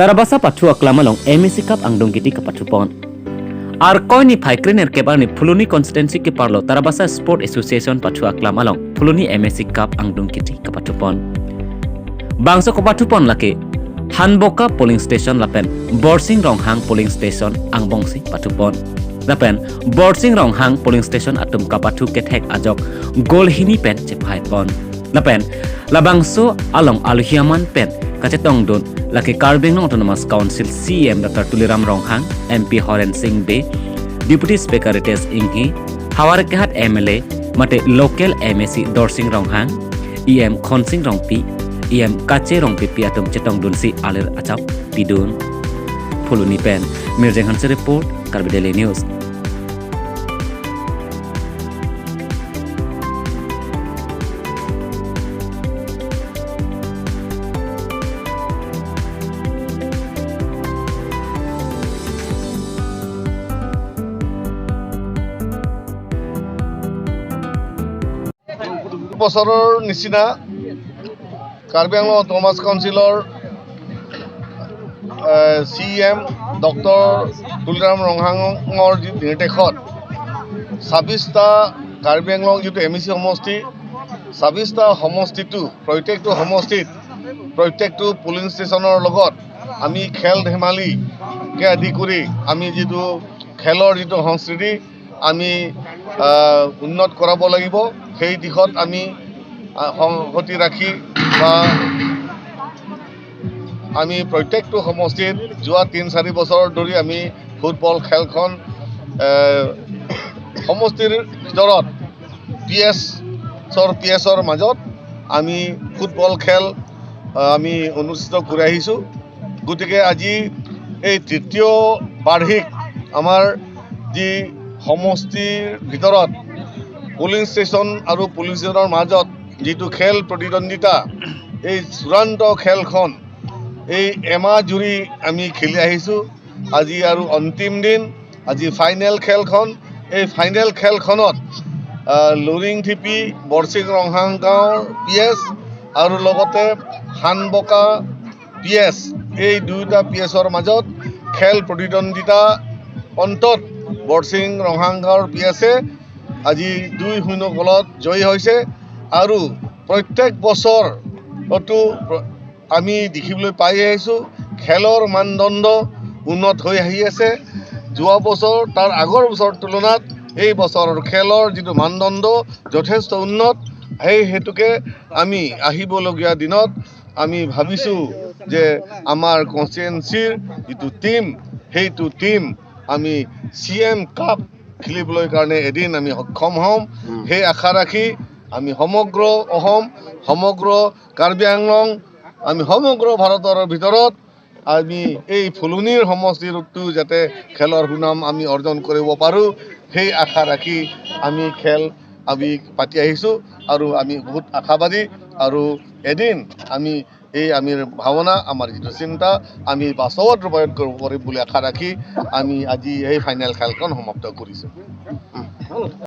Tarabasa Pathu aklam along MSC Cup angdung kiti kapathu pon. Arkoi ni phaikrener kebar ni Phuluni constituency ke parlo Tarabasa Sport Association Pathu aklam along Phuluni MSC Cup angdung kiti kapathu pon. Bangso kapathu pon lake Hanboka polling station lapen Borsing Ronghang polling station angbongsi pathu pon. Lapen Borsing Ronghang polling station atum kapathu kethek ajok golhini pen chephai pon. Lapen labangso along alhiaman pen kacetong don laki Karbeng Autonomous Council CM Dr. Tuliram Ronghang MP Horen Singh Be Deputy Speaker Rites Inghi Hawarkehat MLA mate local MSC Dorsing Ronghang EM Khonsing Rongpi EM Kache Rongpi piatum cetong dun si alir acap pidun Phuluni pen Mirjeng Hanse report Karbi Daily News. বছৰৰ নিচিনা Karbi Anglong autonomous কাউন্সিলৰ CM doctor Tuliram ৰংহাঙৰ যি নিৰ্দেশত 26টা কাৰ্বি আংলং যিটো MSC সমষ্টি 26টা সমষ্টিটো প্ৰত্যেকটো সমষ্টিত প্ৰত্যেকটো পুলিং ষ্টেচনৰ লগত আমি খেল ধেমালিকে আদি কৰি আমি যিটো খেলৰ যিটো সংস্কৃতি আমি উন্নত কৰাব লাগিব সেই দিশত আমি সংহতি ৰাখি বা আমি প্ৰত্যেকটো সমষ্টিত যোৱা 3-4 বছৰ ধৰি আমি ফুটবল খেলখন সমষ্টিৰ ভিতৰত পিএছৰ মাজত আমি ফুটবল খেল আমি অনুষ্ঠিত কৰি আহিছোঁ গতিকে আজি এই তৃতীয় বাৰ্ষিক আমাৰ যি সমষ্টিৰ ভিতৰত পুলিং ষ্টেচন আৰু পুলিং ষ্টেচনৰ মাজত যিটো খেল প্ৰতিদ্বন্দ্বিতা এই চূড়ান্ত খেলখন এই এমাহ জুৰি আমি খেলি আহিছোঁ আজি আৰু অন্তিম দিন আজি ফাইনেল খেলখন এই ফাইনেল খেলখনত লুৰিং থিপি বৰচিং ৰংহাং গাঁৱৰ PS আৰু লগতে হানবকা PS এই দুয়োটা PSৰ মাজত খেল প্ৰতিদ্বন্দ্বিতা অন্তত বৰচিং ৰংহাং গাঁৱৰ PSে আজি 2-0 গলত জয়ী হৈছে আৰু প্ৰত্যেক বছৰতো আমি দেখিবলৈ পাই আহিছোঁ খেলৰ মানদণ্ড উন্নত হৈ আহি আছে যোৱা বছৰ তাৰ আগৰ বছৰৰ তুলনাত এই বছৰৰ খেলৰ যিটো মানদণ্ড যথেষ্ট উন্নত সেই হেতুকে আমি আহিবলগীয়া দিনত আমি ভাবিছোঁ যে আমাৰ কনষ্টিটুৱেঞ্চিৰ যিটো টীম সেইটো টীম আমি CM কাপ খেলিবলৈ কাৰণে এদিন আমি সক্ষম হ'ম সেই আশা ৰাখি আমি সমগ্ৰ অসম সমগ্ৰ কাৰ্বি আংলং আমি সমগ্ৰ ভাৰতৰ ভিতৰত আমি এই ফুলনিৰ সমষ্টিটো যাতে খেলৰ সুনাম আমি অৰ্জন কৰিব পাৰোঁ সেই আশা ৰাখি আমি খেল আমি পাতি আহিছোঁ আৰু আমি বহুত আশাবাদী আৰু এদিন আমি এই আমি ভাৱনা আমাৰ যিটো চিন্তা আমি বাস্তৱত ৰূপায়ণ কৰিব পাৰিম বুলি আশা ৰাখি আমি আজি এই ফাইনেল খেলখন সমাপ্ত কৰিছোঁ।